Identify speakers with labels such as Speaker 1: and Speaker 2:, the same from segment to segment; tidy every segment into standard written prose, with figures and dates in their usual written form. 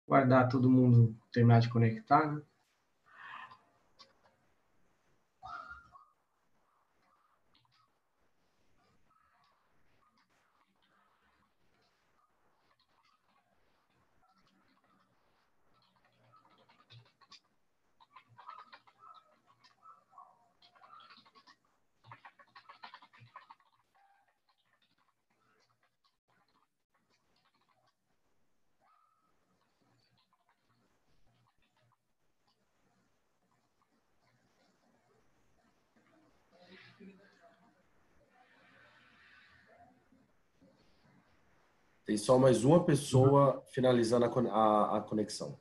Speaker 1: Guardar todo mundo terminar de conectar, né?
Speaker 2: Tem só mais uma pessoa finalizando a conexão.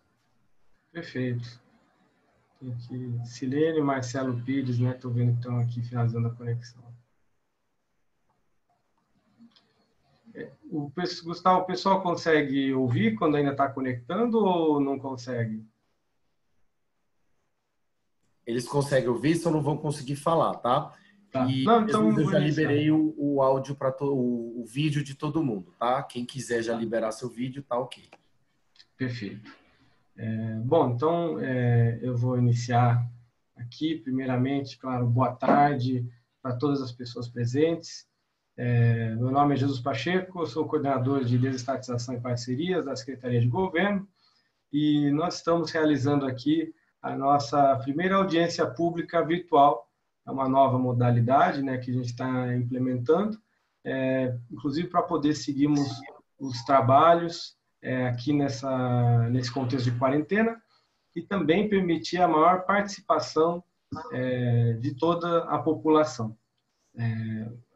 Speaker 1: Perfeito. Tem aqui Silene e Marcelo Pires, né? Estou vendo que estão aqui finalizando a conexão. Gustavo, o pessoal consegue ouvir quando ainda está conectando ou não consegue?
Speaker 2: Eles conseguem ouvir, só não vão conseguir falar, tá?
Speaker 1: Tá.
Speaker 2: E
Speaker 1: Não, então
Speaker 2: Jesus,
Speaker 1: eu
Speaker 2: eu
Speaker 1: vou
Speaker 2: já
Speaker 1: iniciar.
Speaker 2: liberei o áudio para o vídeo de todo mundo, tá? Quem quiser já liberar seu vídeo, tá ok.
Speaker 1: Perfeito. Bom, então eu vou iniciar aqui. Primeiramente, claro, boa tarde para todas as pessoas presentes. Meu nome é Jesus Pacheco, eu sou coordenador de desestatização e parcerias da Secretaria de Governo e nós estamos realizando aqui a nossa primeira audiência pública virtual. É uma nova modalidade, né, que a gente está implementando, inclusive para poder seguirmos os trabalhos aqui nesse contexto de quarentena e também permitir a maior participação de toda a população.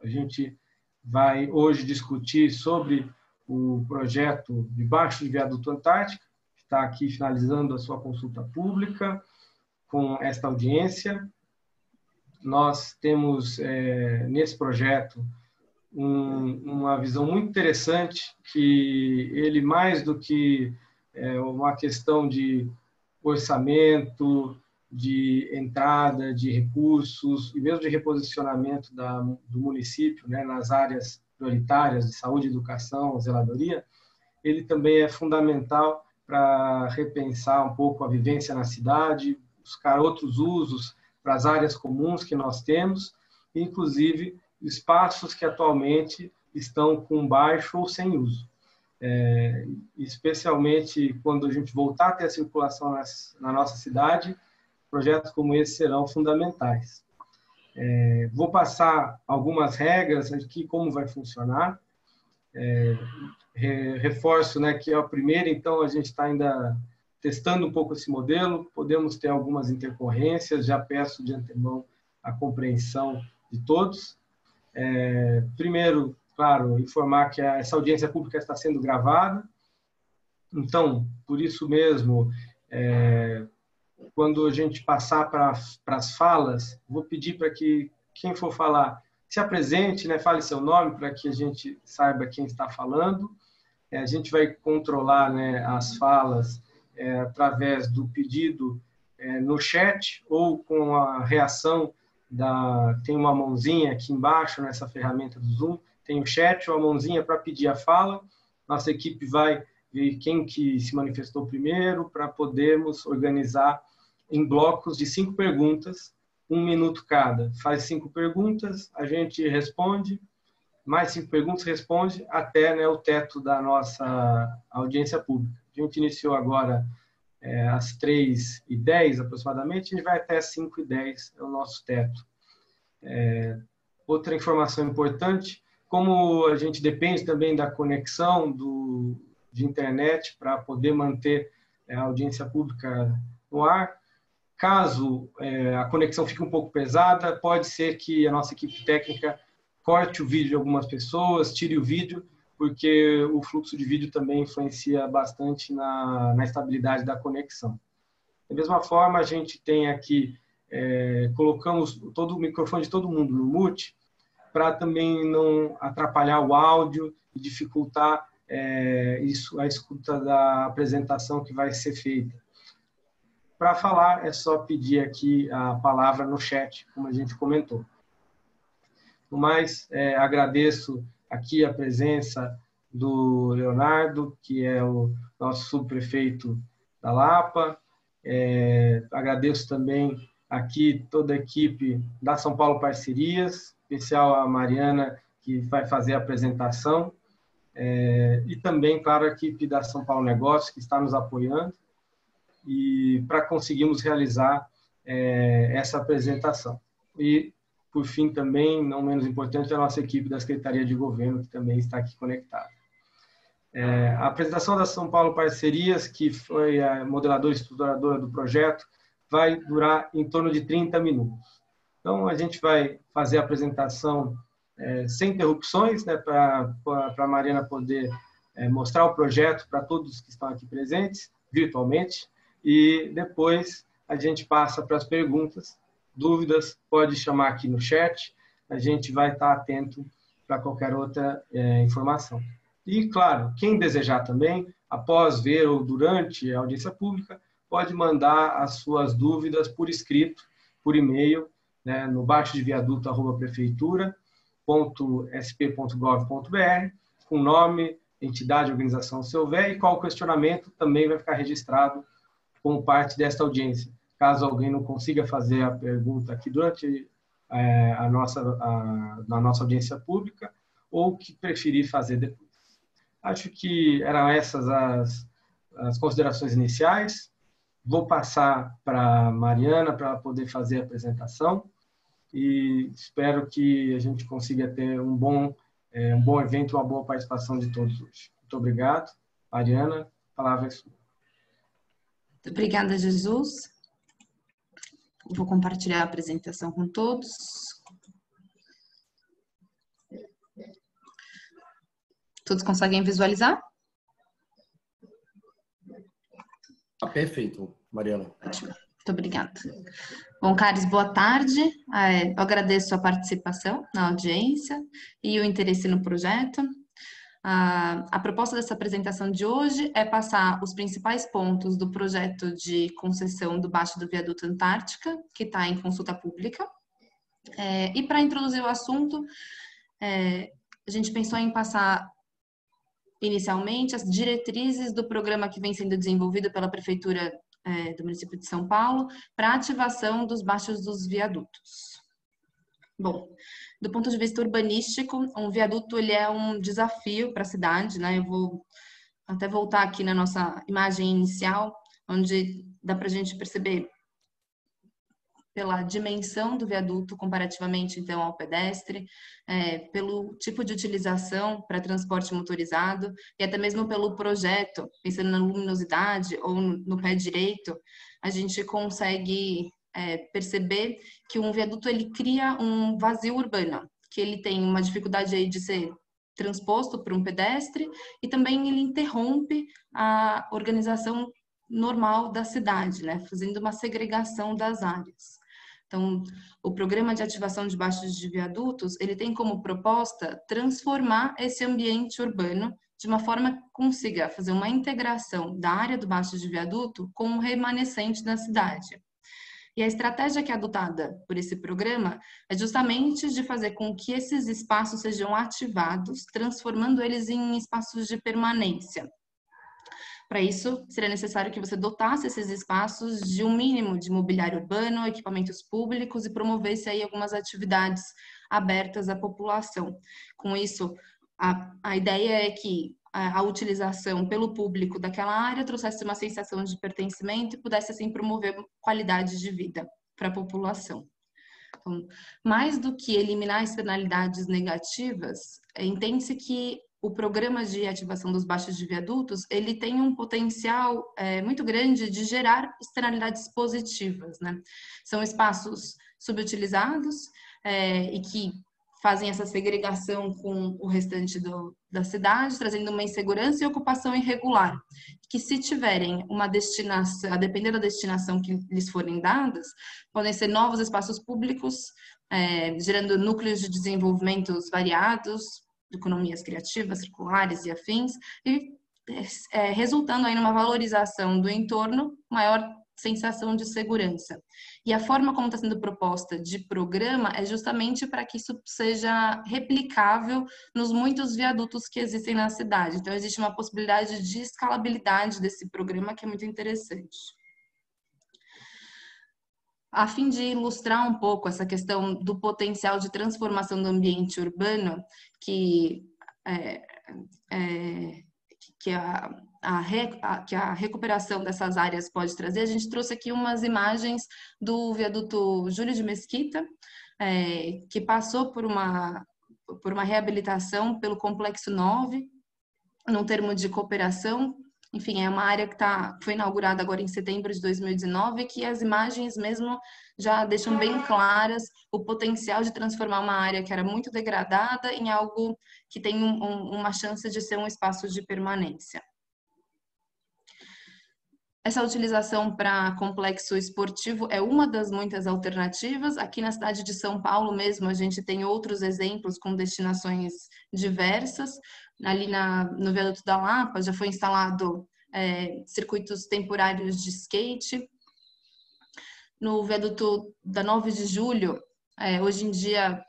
Speaker 1: A gente vai hoje discutir sobre o projeto de Baixo de Viaduto Antártica, que está aqui finalizando a sua consulta pública com esta audiência. Nós temos, nesse projeto, uma visão muito interessante, que ele, mais do que uma questão de orçamento, de entrada de recursos e mesmo de reposicionamento do município, né, nas áreas prioritárias de saúde, educação, zeladoria, ele também é fundamental para repensar um pouco a vivência na cidade, buscar outros usos para as áreas comuns que nós temos, inclusive espaços que atualmente estão com baixo ou sem uso. Especialmente quando a gente voltar a ter a circulação na nossa cidade, projetos como esse serão fundamentais. Vou passar algumas regras aqui, como vai funcionar. Reforço, né, que é a primeira, então a gente está ainda testando um pouco esse modelo, podemos ter algumas intercorrências, já peço de antemão a compreensão de todos. Primeiro, claro, informar que essa audiência pública está sendo gravada, então, por isso mesmo, quando a gente passar para as falas, vou pedir para que quem for falar se apresente, né, fale seu nome para que a gente saiba quem está falando. A gente vai controlar, né, as falas através do pedido no chat ou com a reação tem uma mãozinha aqui embaixo nessa ferramenta do Zoom, tem o chat ou a mãozinha para pedir a fala. Nossa equipe vai ver quem que se manifestou primeiro para podermos organizar em blocos de 5 perguntas, 1 minuto cada. Faz 5 perguntas, a gente responde, mais 5 perguntas, responde até, né, o teto da nossa audiência pública. A gente iniciou agora às 3h10 aproximadamente, a gente vai até às 5h10, é o nosso teto. Outra informação importante, como a gente depende também da conexão de internet para poder manter a audiência pública no ar, caso a conexão fique um pouco pesada, pode ser que a nossa equipe técnica corte o vídeo de algumas pessoas, tire o vídeo, porque o fluxo de vídeo também influencia bastante na estabilidade da conexão. Da mesma forma, a gente tem aqui, colocamos todo o microfone de todo mundo no mute, para também não atrapalhar o áudio e dificultar a escuta da apresentação que vai ser feita. Para falar, é só pedir aqui a palavra no chat, como a gente comentou. No mais, agradeço aqui a presença do Leonardo, que é o nosso subprefeito da Lapa. Agradeço também aqui toda a equipe da São Paulo Parcerias, em especial a Mariana, que vai fazer a apresentação, e também, claro, a equipe da São Paulo Negócios, que está nos apoiando, e para conseguirmos realizar essa apresentação. E, por fim, também, não menos importante, a nossa equipe da Secretaria de Governo, que também está aqui conectada. A apresentação da São Paulo Parcerias, que foi a modeladora e estruturadora do projeto, vai durar em torno de 30 minutos. Então, a gente vai fazer a apresentação sem interrupções, né, para a Mariana poder mostrar o projeto para todos que estão aqui presentes, virtualmente, e depois a gente passa para as perguntas, dúvidas, pode chamar aqui no chat, a gente vai estar atento para qualquer outra informação. E, claro, quem desejar também, após ver ou durante a audiência pública, pode mandar as suas dúvidas por escrito, por e-mail, né, no baixodeviaduto@prefeitura.sp.gov.br, com nome, entidade, organização, se houver, e qual questionamento também vai ficar registrado como parte desta audiência. Caso alguém não consiga fazer a pergunta aqui durante na nossa audiência pública, ou que preferir fazer depois. Acho que eram essas as considerações iniciais. Vou passar para a Mariana para ela poder fazer a apresentação e espero que a gente consiga ter um bom evento, uma boa participação de todos hoje. Muito obrigado. Mariana, a palavra é sua.
Speaker 3: Muito obrigada, Jesus. Vou compartilhar a apresentação com todos. Todos conseguem visualizar?
Speaker 2: Tá perfeito, Mariana.
Speaker 3: Ótimo. Muito obrigada. Bom, Caris, boa tarde. Eu agradeço a participação na audiência e o interesse no projeto. A proposta dessa apresentação de hoje é passar os principais pontos do projeto de concessão do Baixo do Viaduto Antártica, que está em consulta pública. E para introduzir o assunto, a gente pensou em passar inicialmente as diretrizes do programa que vem sendo desenvolvido pela Prefeitura do município de São Paulo para a ativação dos baixos dos viadutos. Bom, do ponto de vista urbanístico, um viaduto ele é um desafio para a cidade, né? Eu vou até voltar aqui na nossa imagem inicial, onde dá para a gente perceber pela dimensão do viaduto comparativamente então ao pedestre, pelo tipo de utilização para transporte motorizado e até mesmo pelo projeto, pensando na luminosidade ou no pé direito, a gente consegue perceber que um viaduto ele cria um vazio urbano, que ele tem uma dificuldade aí de ser transposto por um pedestre e também ele interrompe a organização normal da cidade, né, fazendo uma segregação das áreas. Então, o programa de ativação de baixos de viadutos, ele tem como proposta transformar esse ambiente urbano de uma forma que consiga fazer uma integração da área do baixo de viaduto com o remanescente da cidade. E a estratégia que é adotada por esse programa é justamente de fazer com que esses espaços sejam ativados, transformando eles em espaços de permanência. Para isso, seria necessário que você dotasse esses espaços de um mínimo de mobiliário urbano, equipamentos públicos e promovesse aí algumas atividades abertas à população. Com isso, a ideia é que a utilização pelo público daquela área trouxesse uma sensação de pertencimento e pudesse, assim, promover qualidade de vida para a população. Então, mais do que eliminar externalidades negativas, entende-se que o programa de ativação dos baixos de viadutos, ele tem um potencial muito grande de gerar externalidades positivas, né? São espaços subutilizados e que fazem essa segregação com o restante da cidade, trazendo uma insegurança e ocupação irregular, que se tiverem uma destinação, a depender da destinação que lhes forem dadas, podem ser novos espaços públicos, gerando núcleos de desenvolvimentos variados, economias criativas, circulares e afins, e resultando aí numa valorização do entorno maior sensação de segurança. E a forma como está sendo proposta de programa é justamente para que isso seja replicável nos muitos viadutos que existem na cidade. Então, existe uma possibilidade de escalabilidade desse programa que é muito interessante. A fim de ilustrar um pouco essa questão do potencial de transformação do ambiente urbano que a recuperação dessas áreas pode trazer, a gente trouxe aqui umas imagens do viaduto Júlio de Mesquita, que passou por uma reabilitação pelo Complexo 9, num termo de cooperação. Enfim, é uma área que foi inaugurada agora em setembro de 2019, que as imagens mesmo já deixam bem claras o potencial de transformar uma área que era muito degradada em algo que tem uma chance de ser um espaço de permanência. Essa utilização para complexo esportivo é uma das muitas alternativas. Aqui na cidade de São Paulo mesmo, a gente tem outros exemplos com destinações diversas. Ali no viaduto da Lapa já foi instalado circuitos temporários de skate. No viaduto da 9 de Julho, hoje em dia,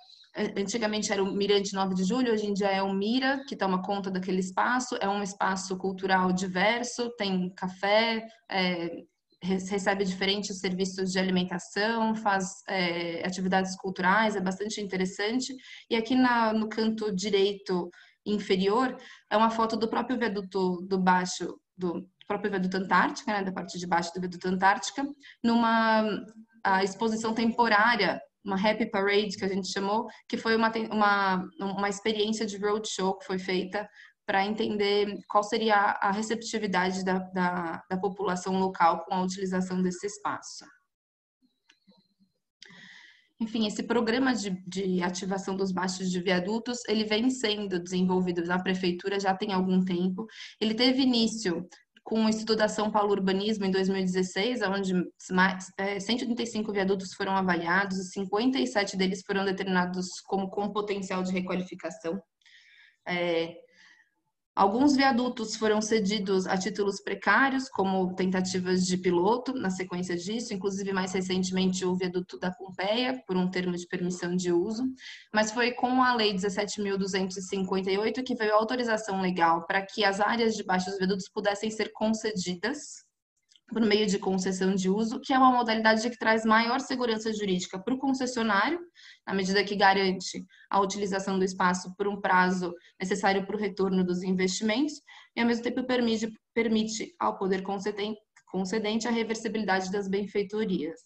Speaker 3: antigamente era o Mirante 9 de Julho, hoje em dia é o Mira, que toma conta daquele espaço. É um espaço cultural diverso, tem café, recebe diferentes serviços de alimentação, faz atividades culturais, é bastante interessante. E aqui no canto direito inferior é uma foto do próprio viaduto do próprio viaduto Antártica, né, da parte de baixo do viaduto Antártica, numa exposição temporária, uma Happy Parade, que a gente chamou, que foi uma experiência de roadshow que foi feita para entender qual seria a receptividade da população local com a utilização desse espaço. Enfim, esse programa de ativação dos baixos de viadutos, ele vem sendo desenvolvido na prefeitura já tem algum tempo. Ele teve início com o Instituto da São Paulo Urbanismo em 2016, onde 135 viadutos foram avaliados e 57 deles foram determinados como com potencial de requalificação. Alguns viadutos foram cedidos a títulos precários, como tentativas de piloto, na sequência disso, inclusive mais recentemente o viaduto da Pompeia, por um termo de permissão de uso, mas foi com a Lei 17.258 que veio a autorização legal para que as áreas debaixo dos viadutos pudessem ser concedidas por meio de concessão de uso, que é uma modalidade que traz maior segurança jurídica para o concessionário, na medida que garante a utilização do espaço por um prazo necessário para o retorno dos investimentos, e ao mesmo tempo permite ao poder concedente a reversibilidade das benfeitorias.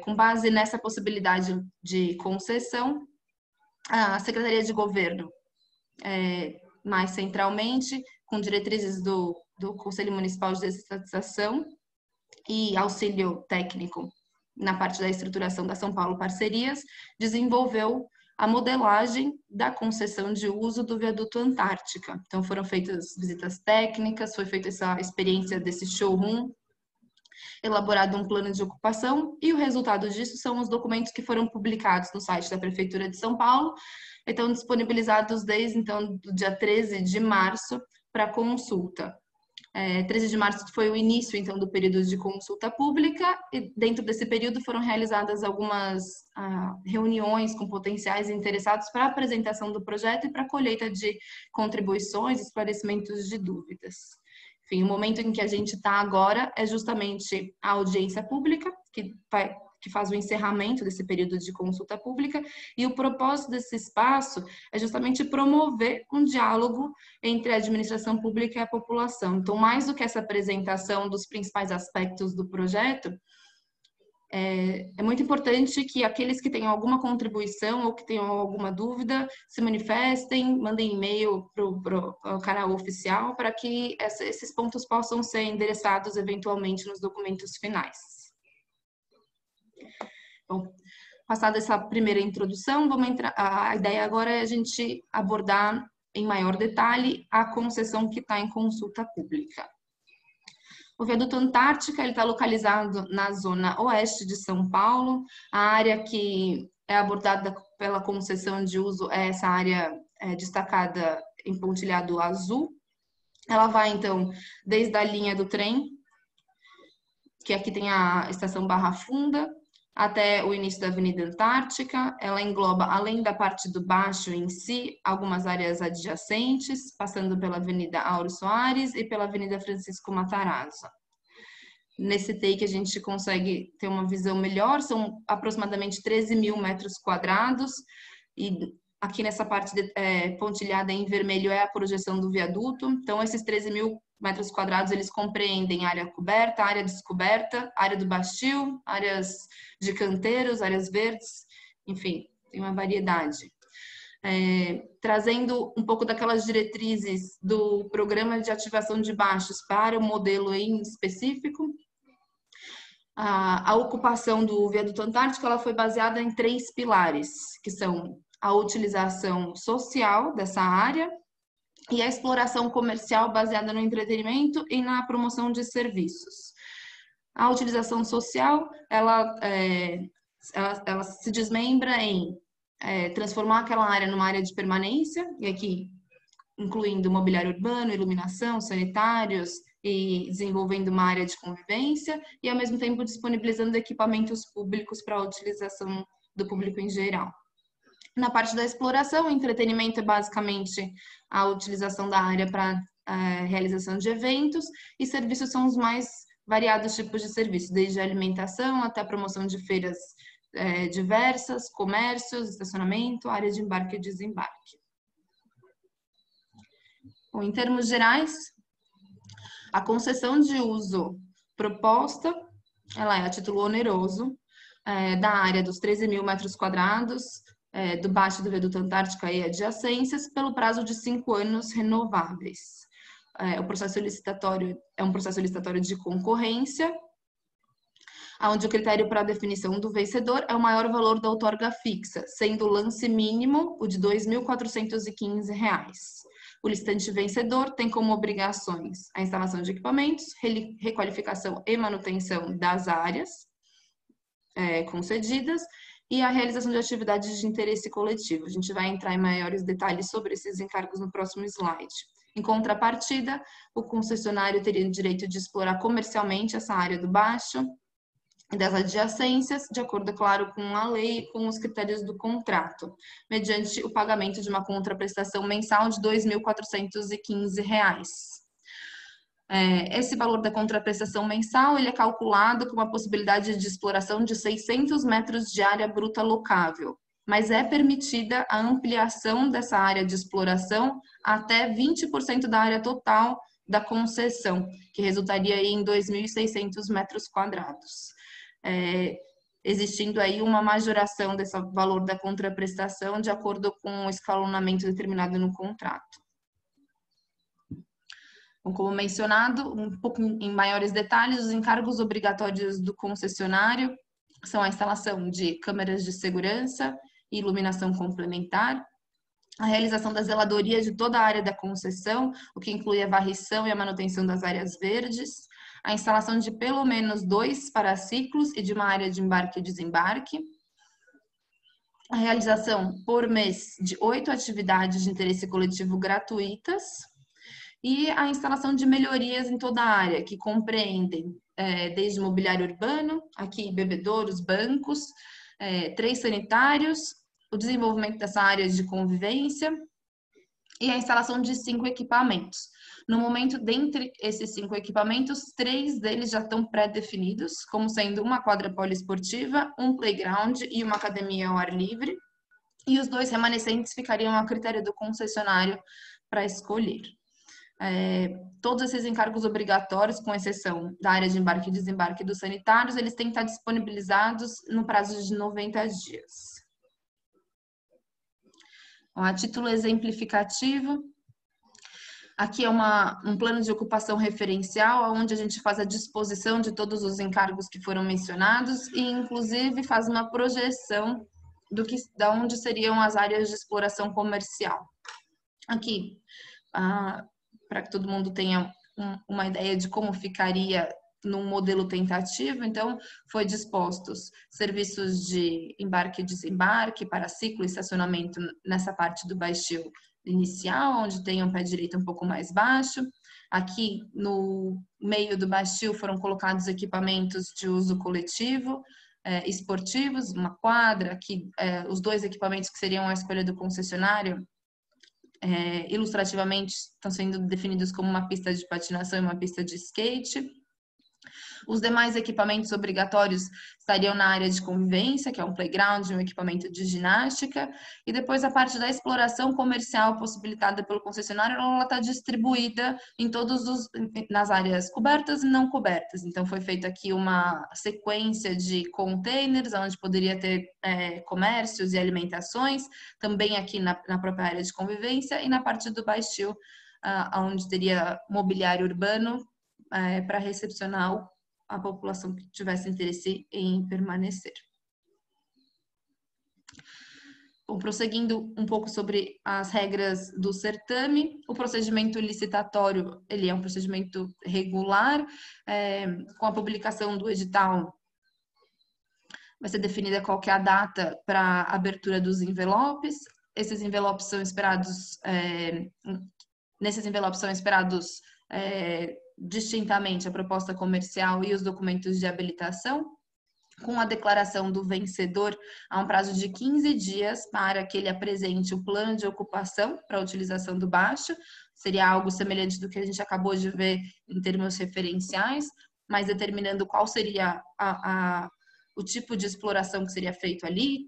Speaker 3: Com base nessa possibilidade de concessão, a Secretaria de Governo, mais centralmente, com diretrizes do Conselho Municipal de Desestatização e auxílio técnico na parte da estruturação da São Paulo Parcerias, desenvolveu a modelagem da concessão de uso do viaduto Antártica. Então, foram feitas visitas técnicas, foi feita essa experiência desse showroom, elaborado um plano de ocupação, e o resultado disso são os documentos que foram publicados no site da Prefeitura de São Paulo, estão disponibilizados desde então do dia 13 de março para consulta. 13 de março foi o início, então, do período de consulta pública, e dentro desse período foram realizadas algumas reuniões com potenciais interessados para a apresentação do projeto e para a colheita de contribuições, esclarecimentos de dúvidas. Enfim, o momento em que a gente está agora é justamente a audiência pública, que faz o encerramento desse período de consulta pública, e o propósito desse espaço é justamente promover um diálogo entre a administração pública e a população. Então, mais do que essa apresentação dos principais aspectos do projeto, é muito importante que aqueles que tenham alguma contribuição ou que tenham alguma dúvida se manifestem, mandem e-mail para o canal oficial para que esses pontos possam ser endereçados eventualmente nos documentos finais. Bom, passada essa primeira introdução, a ideia agora é a gente abordar em maior detalhe a concessão que está em consulta pública. O viaduto Antártica está localizado na zona oeste de São Paulo. A área que é abordada pela concessão de uso é essa área destacada em pontilhado azul. Ela vai, então, desde a linha do trem que aqui tem a estação Barra Funda, até o início da Avenida Antártica. Ela engloba, além da parte do baixo em si, algumas áreas adjacentes, passando pela Avenida Auro Soares e pela Avenida Francisco Matarazzo. Nesse take a gente consegue ter uma visão melhor, são aproximadamente 13 mil metros quadrados, e aqui nessa parte pontilhada em vermelho é a projeção do viaduto. Então, esses 13 mil metros quadrados, eles compreendem área coberta, área descoberta, área do bastio, áreas de canteiros, áreas verdes, enfim, tem uma variedade. Trazendo um pouco daquelas diretrizes do programa de ativação de baixos para o modelo em específico, a ocupação do viaduto Antártico ela foi baseada em 3 pilares, que são a utilização social dessa área e a exploração comercial baseada no entretenimento e na promoção de serviços. A utilização social, ela se desmembra em transformar aquela área numa área de permanência, e aqui incluindo mobiliário urbano, iluminação, sanitários, e desenvolvendo uma área de convivência, e ao mesmo tempo disponibilizando equipamentos públicos para a utilização do público em geral. Na parte da exploração, o entretenimento é basicamente a utilização da área para realização de eventos, e serviços são os mais variados tipos de serviços, desde a alimentação até a promoção de feiras diversas, comércios, estacionamento, área de embarque e desembarque. Bom, em termos gerais, a concessão de uso proposta, ela é a título oneroso, da área dos 13 mil metros quadrados, do baixo do viaduto Antártica e adjacências, pelo prazo de 5 anos renováveis. O processo licitatório é um processo licitatório de concorrência, onde o critério para a definição do vencedor é o maior valor da outorga fixa, sendo o lance mínimo o de R$ 2.415. O licitante vencedor tem como obrigações a instalação de equipamentos, requalificação e manutenção das áreas concedidas e a realização de atividades de interesse coletivo. A gente vai entrar em maiores detalhes sobre esses encargos no próximo slide. Em contrapartida, o concessionário teria o direito de explorar comercialmente essa área do baixo e das adjacências, de acordo, claro, com a lei e com os critérios do contrato, mediante o pagamento de uma contraprestação mensal de R$ 2.415. Esse valor da contraprestação mensal ele é calculado com uma possibilidade de exploração de 600 metros de área bruta locável, mas é permitida a ampliação dessa área de exploração até 20% da área total da concessão, que resultaria em 2.600 metros quadrados. Existindo aí uma majoração desse valor da contraprestação de acordo com o escalonamento determinado no contrato. Bom, como mencionado, um pouco em maiores detalhes, os encargos obrigatórios do concessionário são a instalação de câmeras de segurança e iluminação complementar, a realização da zeladoria de toda a área da concessão, o que inclui a varrição e a manutenção das áreas verdes, a instalação de pelo menos 2 paraciclos e de uma área de embarque e desembarque, a realização por mês de 8 atividades de interesse coletivo gratuitas e a instalação de melhorias em toda a área, que compreendem desde mobiliário urbano, aqui bebedouros, bancos, 3 sanitários, o desenvolvimento dessa área de convivência e a instalação de 5 equipamentos. No momento, dentre esses 5 equipamentos, 3 deles já estão pré-definidos, como sendo uma quadra poliesportiva, um playground e uma academia ao ar livre, e os 2 remanescentes ficariam a critério do concessionário para escolher. Todos esses encargos obrigatórios, com exceção da área de embarque e desembarque dos sanitários, eles têm que estar disponibilizados no prazo de 90 dias. A título exemplificativo, aqui é um plano de ocupação referencial, onde a gente faz a disposição de todos os encargos que foram mencionados e, inclusive, faz uma projeção da onde seriam as áreas de exploração comercial. Aqui, para que todo mundo tenha uma ideia de como ficaria num modelo tentativo, então, foi dispostos serviços de embarque e desembarque, paraciclo e estacionamento nessa parte do baixio inicial, onde tem um pé direito um pouco mais baixo, Aqui no meio do Bastil foram colocados equipamentos de uso coletivo, esportivos, uma quadra, aqui os 2 equipamentos que seriam a escolha do concessionário, ilustrativamente estão sendo definidos como uma pista de patinação e uma pista de skate. Os demais equipamentos obrigatórios estariam na área de convivência, que é um playground, um equipamento de ginástica, e depois a parte da exploração comercial possibilitada pelo concessionário, ela está distribuída em nas áreas cobertas e não cobertas. Então foi feita aqui uma sequência de containers, onde poderia ter comércios e alimentações, também aqui na própria área de convivência, e na parte do Bastil, onde teria mobiliário urbano para recepcionar a população que tivesse interesse em permanecer. Bom, prosseguindo um pouco sobre as regras do certame, o procedimento licitatório, ele é um procedimento regular, com a publicação do edital vai ser definida qual que é a data para a abertura dos envelopes. Esses envelopes são esperados, nesses envelopes são esperados distintamente a proposta comercial e os documentos de habilitação. Com a declaração do vencedor, há um prazo de 15 dias para que ele apresente o plano de ocupação para a utilização do baixo. Seria algo semelhante do que a gente acabou de ver em termos referenciais, mas determinando qual seria o tipo de exploração que seria feito ali,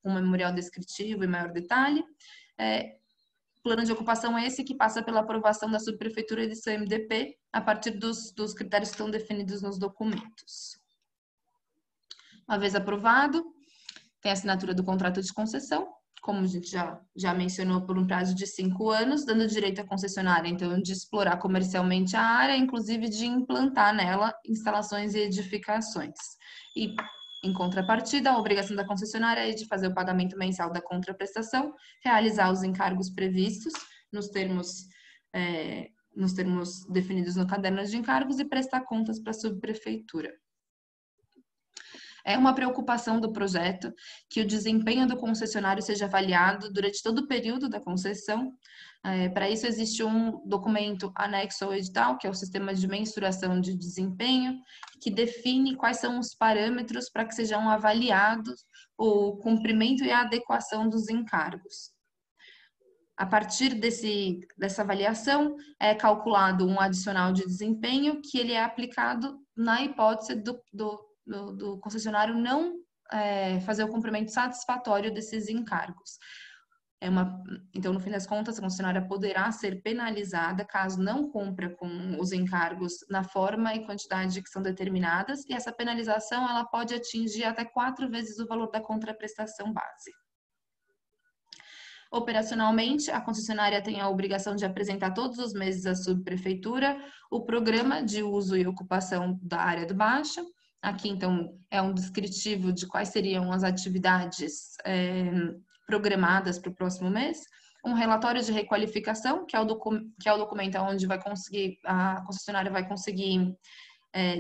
Speaker 3: um memorial descritivo em maior detalhe. Plano de ocupação é esse que passa pela aprovação da subprefeitura e do CMDP a partir dos critérios que estão definidos nos documentos. Uma vez aprovado, tem a assinatura do contrato de concessão, como a gente já mencionou, por um prazo de 5 anos, dando direito à concessionária, então, de explorar comercialmente a área, inclusive de implantar nela instalações e edificações. E, em contrapartida, a obrigação da concessionária é de fazer o pagamento mensal da contraprestação, realizar os encargos previstos nos termos definidos no caderno de encargos e prestar contas para a subprefeitura. É uma preocupação do projeto que o desempenho do concessionário seja avaliado durante todo o período da concessão. Para isso, existe um documento anexo ao edital, que é o Sistema de Mensuração de Desempenho, que define quais são os parâmetros para que sejam avaliados o cumprimento e a adequação dos encargos. A partir dessa avaliação, é calculado um adicional de desempenho que ele é aplicado na hipótese do concessionário não fazer o cumprimento satisfatório desses encargos. Então, no fim das contas, a concessionária poderá ser penalizada caso não cumpra com os encargos na forma e quantidade que são determinadas, e essa penalização ela pode atingir até 4 vezes o valor da contraprestação base. Operacionalmente, a concessionária tem a obrigação de apresentar todos os meses à subprefeitura o programa de uso e ocupação da área do baixo. Aqui, então, é um descritivo de quais seriam as atividades programadas para o próximo mês. Um relatório de requalificação, que é o documento onde a concessionária vai conseguir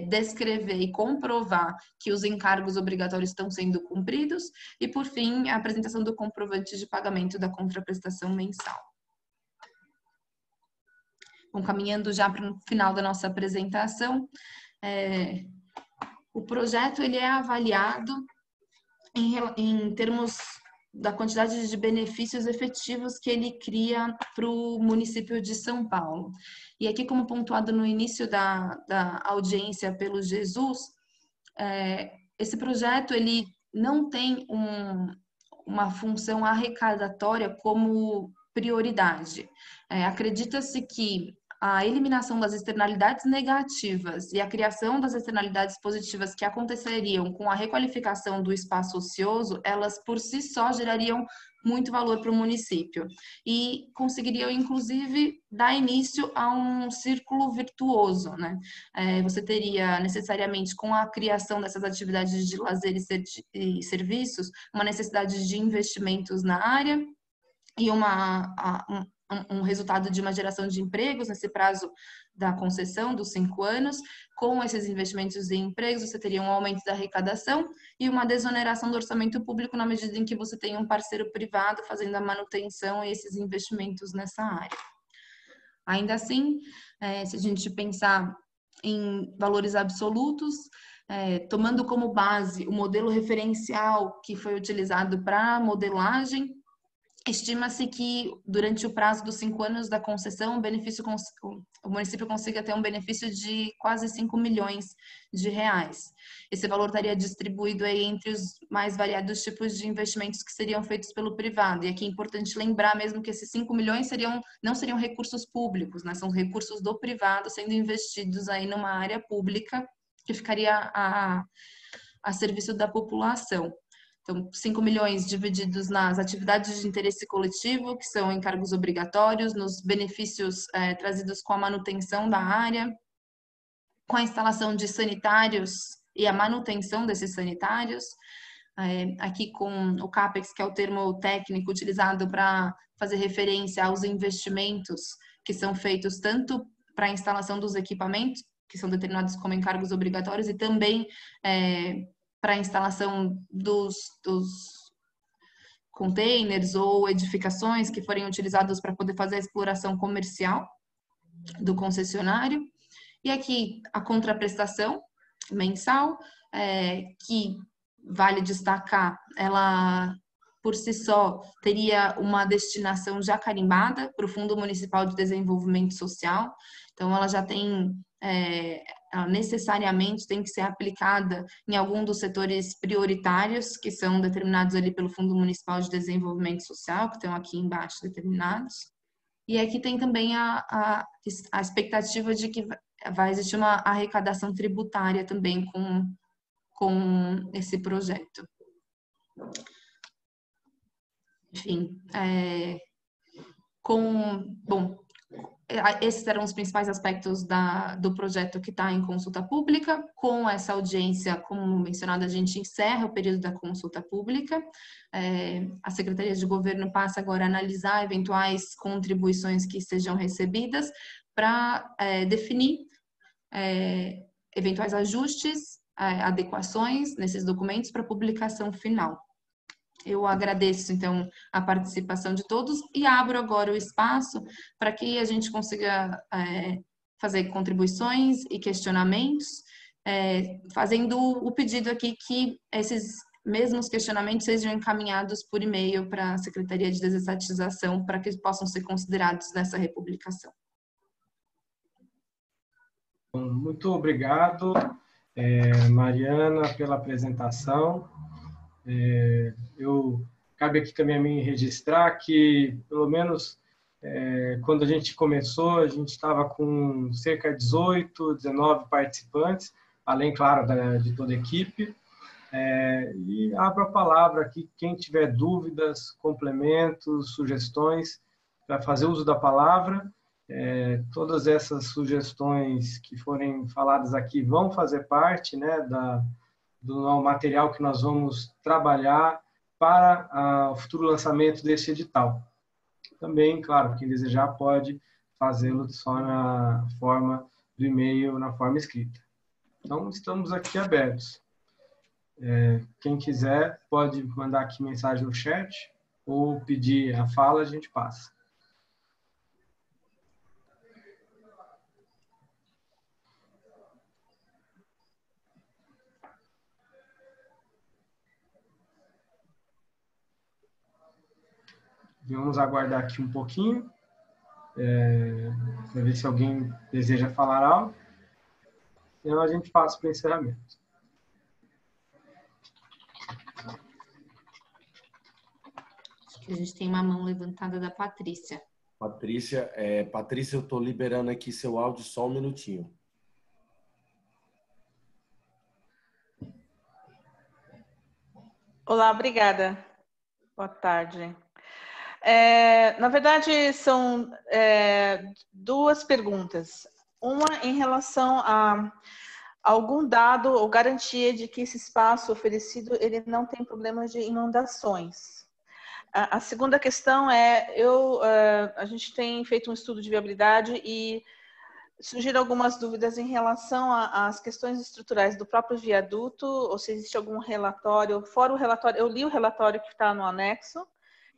Speaker 3: descrever e comprovar que os encargos obrigatórios estão sendo cumpridos. E, por fim, a apresentação do comprovante de pagamento da contraprestação mensal. Bom, caminhando já para o final da nossa apresentação, o projeto ele é avaliado em termos da quantidade de benefícios efetivos que ele cria para o município de São Paulo. E aqui, como pontuado no início da audiência pelo Jesus, esse projeto ele não tem uma função arrecadatória como prioridade. Acredita-se que a eliminação das externalidades negativas e a criação das externalidades positivas que aconteceriam com a requalificação do espaço ocioso, elas por si só gerariam muito valor para o município e conseguiriam, inclusive, dar início a um círculo virtuoso, né? Você teria necessariamente, com a criação dessas atividades de lazer e serviços, uma necessidade de investimentos na área e um resultado de uma geração de empregos nesse prazo da concessão dos 5 anos. Com esses investimentos em empregos, você teria um aumento da arrecadação e uma desoneração do orçamento público na medida em que você tem um parceiro privado fazendo a manutenção e esses investimentos nessa área. Ainda assim, se a gente pensar em valores absolutos, tomando como base o modelo referencial que foi utilizado para modelagem, estima-se que durante o prazo dos 5 anos da concessão, o município consiga ter um benefício de quase 5 milhões de reais. Esse valor estaria distribuído aí entre os mais variados tipos de investimentos que seriam feitos pelo privado. E aqui é importante lembrar mesmo que esses 5 milhões não seriam recursos públicos, né? São recursos do privado sendo investidos aí numa área pública que ficaria a serviço da população. Então, 5 milhões divididos nas atividades de interesse coletivo, que são encargos obrigatórios, nos benefícios trazidos com a manutenção da área, com a instalação de sanitários e a manutenção desses sanitários, aqui com o CAPEX, que é o termo técnico utilizado para fazer referência aos investimentos que são feitos tanto para a instalação dos equipamentos, que são determinados como encargos obrigatórios, e também para a instalação dos containers ou edificações que forem utilizados para poder fazer a exploração comercial do concessionário. E aqui a contraprestação mensal, que vale destacar, ela por si só teria uma destinação já carimbada para o Fundo Municipal de Desenvolvimento Social. Então, ela já tem, ela necessariamente tem que ser aplicada em algum dos setores prioritários que são determinados ali pelo Fundo Municipal de Desenvolvimento Social, que estão aqui embaixo determinados. E aqui tem também a expectativa de que vai existir uma arrecadação tributária também com esse projeto. Enfim, bom, esses eram os principais aspectos do projeto que está em consulta pública. Com essa audiência, como mencionado, a gente encerra o período da consulta pública. A Secretaria de Governo passa agora a analisar eventuais contribuições que sejam recebidas para definir eventuais ajustes, adequações nesses documentos para publicação final. Eu agradeço, então, a participação de todos e abro agora o espaço para que a gente consiga fazer contribuições e questionamentos, fazendo o pedido aqui que esses mesmos questionamentos sejam encaminhados por e-mail para a Secretaria de Desestatização para que possam ser considerados nessa republicação.
Speaker 1: Muito obrigado, Mariana, pela apresentação. Cabe aqui também a mim registrar que, pelo menos, quando a gente começou, a gente estava com cerca de 18, 19 participantes, além, claro, de toda a equipe. E abro a palavra aqui, quem tiver dúvidas, complementos, sugestões, para fazer uso da palavra. Todas essas sugestões que forem faladas aqui vão fazer parte, né, do material que nós vamos trabalhar para o futuro lançamento desse edital. Também, claro, quem desejar pode fazê-lo só na forma do e-mail, na forma escrita. Então, estamos aqui abertos. Quem quiser pode mandar aqui mensagem no chat ou pedir a fala, a gente passa. Vamos aguardar aqui um pouquinho, para ver se alguém deseja falar algo. Senão a gente passa para o encerramento.
Speaker 3: Acho que a gente tem uma mão levantada da Patrícia.
Speaker 2: Patrícia, eu estou liberando aqui seu áudio só um minutinho.
Speaker 4: Olá, obrigada. Boa tarde. Na verdade, são duas perguntas. Uma em relação a algum dado ou garantia de que esse espaço oferecido ele não tem problemas de inundações. A segunda questão a gente tem feito um estudo de viabilidade e surgiram algumas dúvidas em relação às questões estruturais do próprio viaduto, ou se existe algum relatório, fora o relatório, eu li o relatório que está no anexo,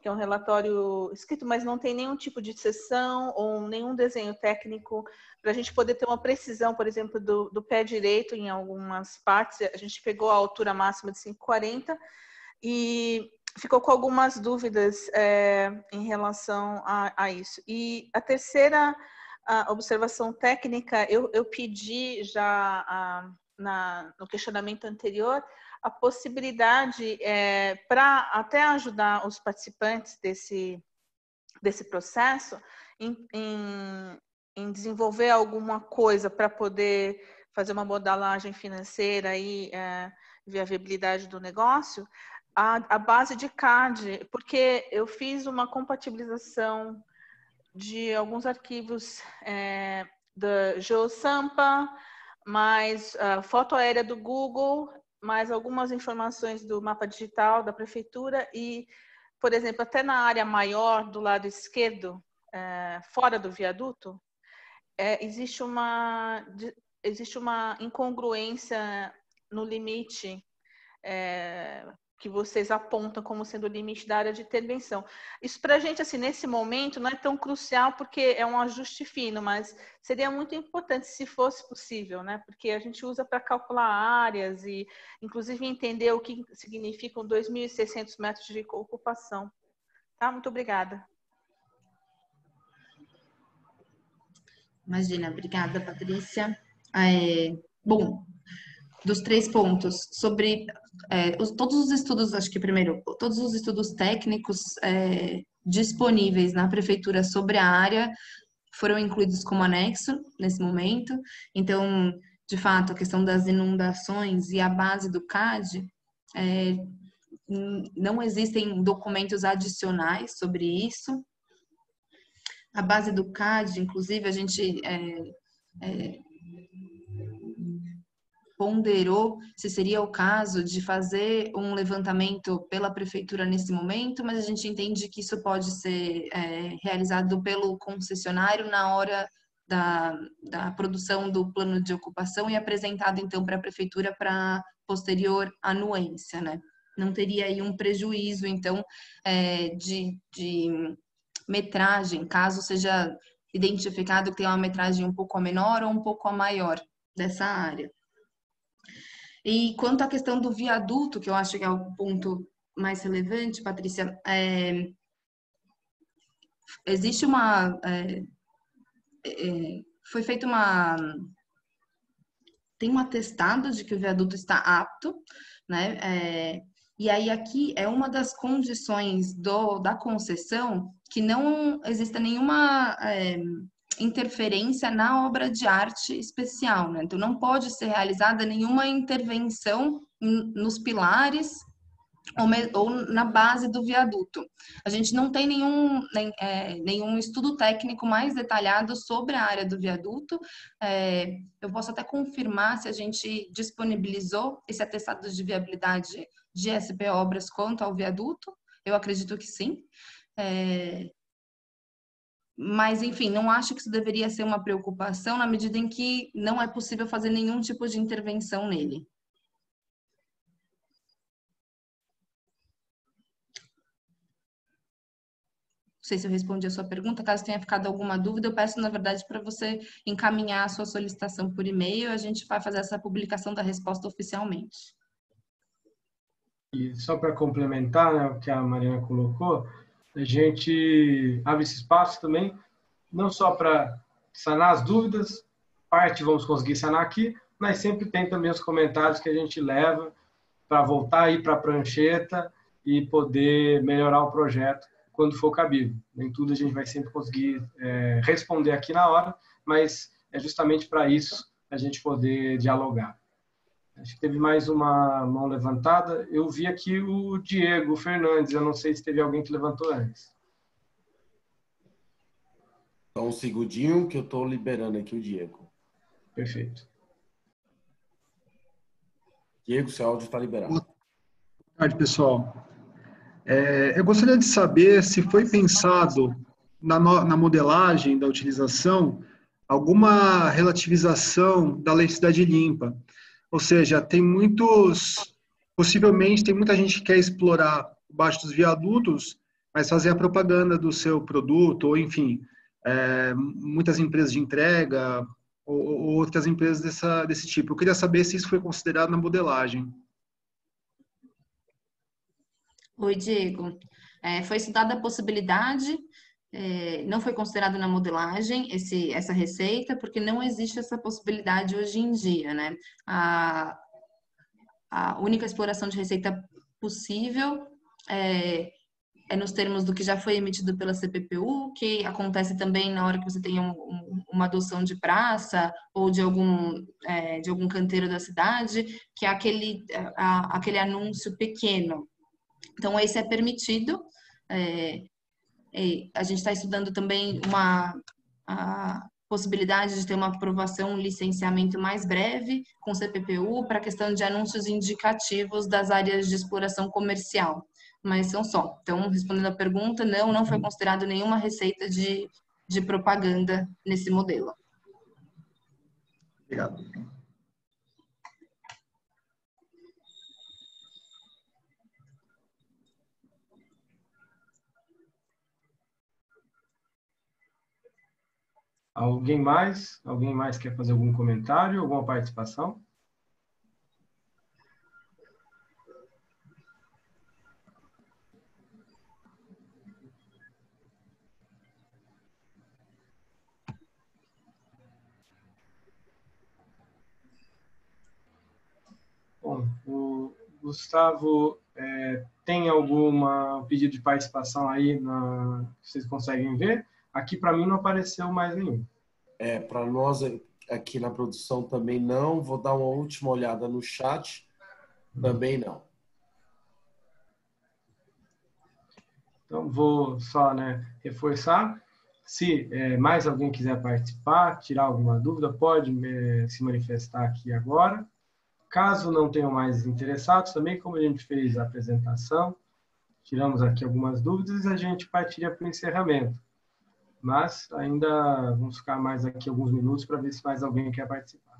Speaker 4: que é um relatório escrito, mas não tem nenhum tipo de seção ou nenhum desenho técnico para a gente poder ter uma precisão, por exemplo, do pé direito em algumas partes. A gente pegou a altura máxima de 5,40 e ficou com algumas dúvidas em relação a isso. E a terceira observação técnica, eu pedi já no questionamento anterior a possibilidade para até ajudar os participantes desse processo em desenvolver alguma coisa para poder fazer uma modelagem financeira e ver a viabilidade do negócio, a base de CAD, porque eu fiz uma compatibilização de alguns arquivos da GeoSampa, mais foto aérea do Google, mais algumas informações do mapa digital da prefeitura e, por exemplo, até na área maior do lado esquerdo, fora do viaduto, existe uma incongruência no limite que vocês apontam como sendo o limite da área de intervenção. Isso para a gente, assim, nesse momento, não é tão crucial porque é um ajuste fino, mas seria muito importante se fosse possível, né? Porque a gente usa para calcular áreas e, inclusive, entender o que significam 2.600 metros de ocupação. Tá? Muito obrigada.
Speaker 3: Imagina, obrigada, Patrícia. Bom, dos 3 pontos, sobre todos os estudos, acho que primeiro, todos os estudos técnicos disponíveis na prefeitura sobre a área foram incluídos como anexo nesse momento. Então, de fato, a questão das inundações e a base do CAD, não existem documentos adicionais sobre isso. A base do CAD, inclusive, a gente ponderou se seria o caso de fazer um levantamento pela prefeitura nesse momento, mas a gente entende que isso pode ser realizado pelo concessionário na hora da produção do plano de ocupação e apresentado, então, para a prefeitura para posterior anuência, né? Não teria aí um prejuízo, então, de metragem, caso seja identificado que tem uma metragem um pouco a menor ou um pouco a maior dessa área. E quanto à questão do viaduto, que eu acho que é o ponto mais relevante, Patrícia, existe foi feito tem um atestado de que o viaduto está apto, né? E aí aqui é uma das condições da concessão que não exista nenhuma interferência na obra de arte especial, né? Então não pode ser realizada nenhuma intervenção nos pilares ou na base do viaduto. A gente não tem nenhum estudo técnico mais detalhado sobre a área do viaduto. Eu posso até confirmar se a gente disponibilizou esse atestado de viabilidade de SP Obras quanto ao viaduto. Eu acredito que sim. Mas, enfim, não acho que isso deveria ser uma preocupação na medida em que não é possível fazer nenhum tipo de intervenção nele. Não sei se eu respondi a sua pergunta. Caso tenha ficado alguma dúvida, eu peço, na verdade, para você encaminhar a sua solicitação por e-mail. A gente vai fazer essa publicação da resposta oficialmente.
Speaker 1: E só para complementar, né, o que a Mariana colocou, a gente abre esse espaço também, não só para sanar as dúvidas, parte vamos conseguir sanar aqui, mas sempre tem também os comentários que a gente leva para voltar aí para a prancheta e poder melhorar o projeto quando for cabível. Nem tudo a gente vai sempre conseguir responder aqui na hora, mas é justamente para isso a gente poder dialogar. Acho que teve mais uma mão levantada. Eu vi aqui o Diego Fernandes. Eu não sei se teve alguém que levantou antes.
Speaker 2: Só um segundinho que eu estou liberando aqui o Diego.
Speaker 1: Perfeito.
Speaker 2: Diego, seu áudio está liberado.
Speaker 5: Boa tarde, pessoal. Eu gostaria de saber se foi pensado na modelagem da utilização alguma relativização da lei Cidade Limpa. Ou seja, possivelmente tem muita gente que quer explorar debaixo dos viadutos mas fazer a propaganda do seu produto, ou enfim, muitas empresas de entrega, ou outras empresas desse tipo. Eu queria saber se isso foi considerado na modelagem.
Speaker 3: Oi, Diego. Foi estudada a possibilidade, não foi considerado na modelagem essa receita, porque não existe essa possibilidade hoje em dia, né? A única exploração de receita possível é nos termos do que já foi emitido pela CPPU, que acontece também na hora que você tem uma adoção de praça ou de algum canteiro da cidade, que é aquele anúncio pequeno. Então, esse é permitido. A gente está estudando também a possibilidade de ter uma aprovação, um licenciamento mais breve com o CPPU para a questão de anúncios indicativos das áreas de exploração comercial. Mas são só. Então, respondendo a pergunta, não foi considerado nenhuma receita de propaganda nesse modelo.
Speaker 5: Obrigado.
Speaker 1: Alguém mais? Alguém mais quer fazer algum comentário, alguma participação? Bom, o Gustavo tem algum pedido de participação aí que vocês conseguem ver? Aqui, para mim, não apareceu mais nenhum.
Speaker 2: Para nós, aqui na produção, também não. Vou dar uma última olhada no chat. Também não.
Speaker 1: Então, vou só reforçar. Se mais alguém quiser participar, tirar alguma dúvida, pode se manifestar aqui agora. Caso não tenham mais interessados, também como a gente fez a apresentação, tiramos aqui algumas dúvidas e a gente partiria para o encerramento. Mas ainda vamos ficar mais aqui alguns minutos para ver se mais alguém quer participar.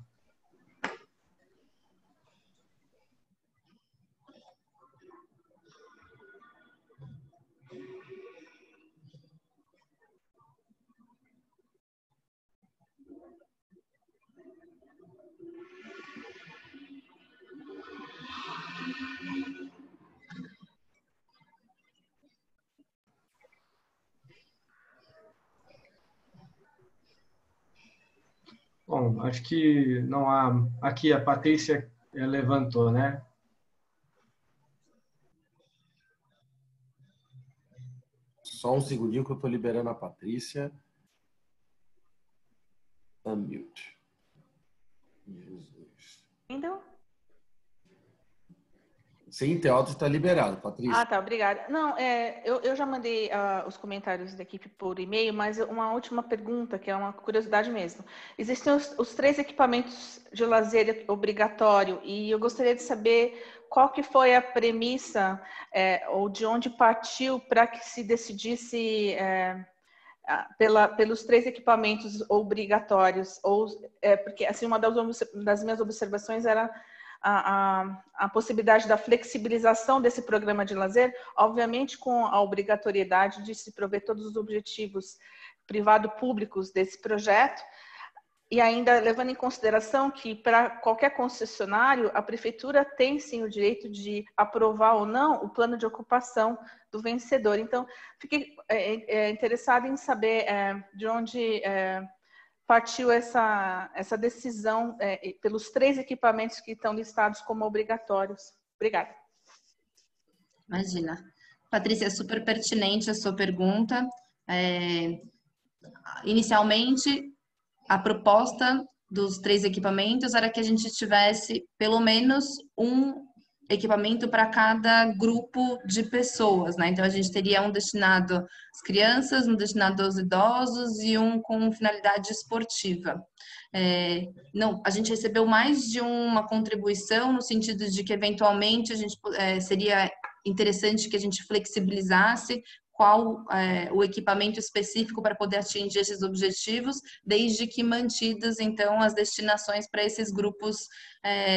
Speaker 1: Bom, acho que não há... Aqui a Patrícia levantou, né?
Speaker 2: Só um segundinho que eu estou liberando a Patrícia. Unmute. Jesus.
Speaker 4: Então?
Speaker 2: Sim, teu áudio está liberado, Patrícia.
Speaker 4: Ah, tá, obrigada. Não, eu já mandei os comentários da equipe por e-mail, mas uma última pergunta, que é uma curiosidade mesmo. Existem os 3 equipamentos de lazer obrigatório, e eu gostaria de saber qual que foi a premissa ou de onde partiu para que se decidisse pelos 3 equipamentos obrigatórios, porque assim, uma das minhas observações era a possibilidade da flexibilização desse programa de lazer, obviamente com a obrigatoriedade de se prover todos os objetivos privado-públicos desse projeto, e ainda levando em consideração que para qualquer concessionário, a prefeitura tem sim o direito de aprovar ou não o plano de ocupação do vencedor. Então, fiquei interessada em saber de onde partiu essa decisão pelos 3 equipamentos que estão listados como obrigatórios. Obrigada.
Speaker 3: Imagina. Patrícia, é super pertinente a sua pergunta. Inicialmente, a proposta dos 3 equipamentos era que a gente tivesse pelo menos um equipamento para cada grupo de pessoas, né? Então, a gente teria um destinado às crianças, um destinado aos idosos e um com finalidade esportiva. Não, a gente recebeu mais de uma contribuição no sentido de que, eventualmente, a gente seria interessante que a gente flexibilizasse qual o equipamento específico para poder atingir esses objetivos, desde que mantidas, então, as destinações para esses grupos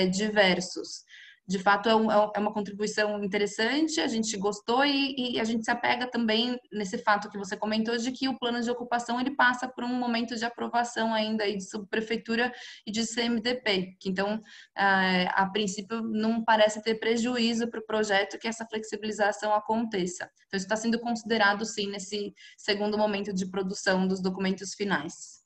Speaker 3: diversos. de fato, é uma contribuição interessante, a gente gostou e a gente se apega também nesse fato que você comentou de que o plano de ocupação ele passa por um momento de aprovação ainda aí de subprefeitura e de CMDP, que então, a princípio, não parece ter prejuízo para o projeto que essa flexibilização aconteça. Então, isso está sendo considerado, sim, nesse segundo momento de produção dos documentos finais.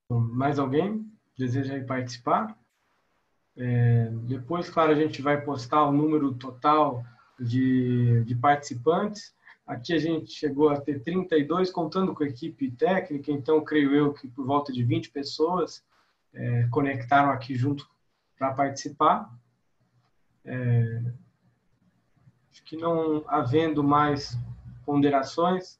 Speaker 1: Mais alguém deseja aí participar? Depois, claro, a gente vai postar o número total de participantes. Aqui a gente chegou a ter 32, contando com a equipe técnica, então creio eu que por volta de 20 pessoas conectaram aqui junto para participar. Acho que não havendo mais ponderações,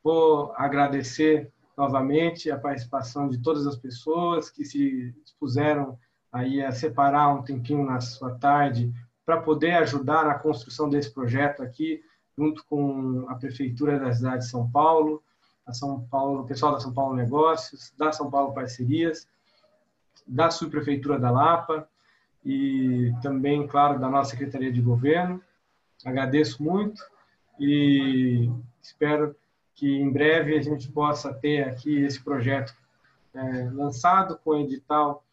Speaker 1: vou agradecer novamente a participação de todas as pessoas que se dispuseram aí a separar um tempinho na sua tarde para poder ajudar na construção desse projeto aqui, junto com a Prefeitura da cidade de São Paulo, o pessoal da São Paulo Negócios, da São Paulo Parcerias, da Subprefeitura da Lapa e também, claro, da nossa Secretaria de Governo. Agradeço muito e espero que em breve a gente possa ter aqui esse projeto lançado com o edital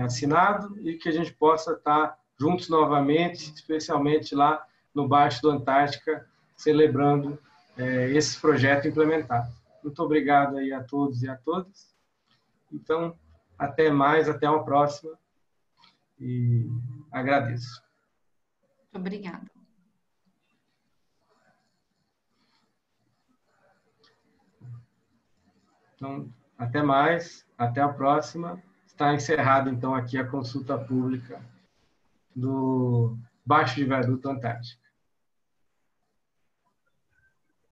Speaker 1: assinado e que a gente possa estar juntos novamente, especialmente lá no Baixo do Antártica, celebrando esse projeto implementado. Muito obrigado aí a todos e a todas. Então, até mais, até uma próxima e agradeço.
Speaker 3: Muito obrigada.
Speaker 1: Então, até mais, até a próxima. Está encerrada, então, aqui a consulta pública do Baixo de Viaduto Antártica.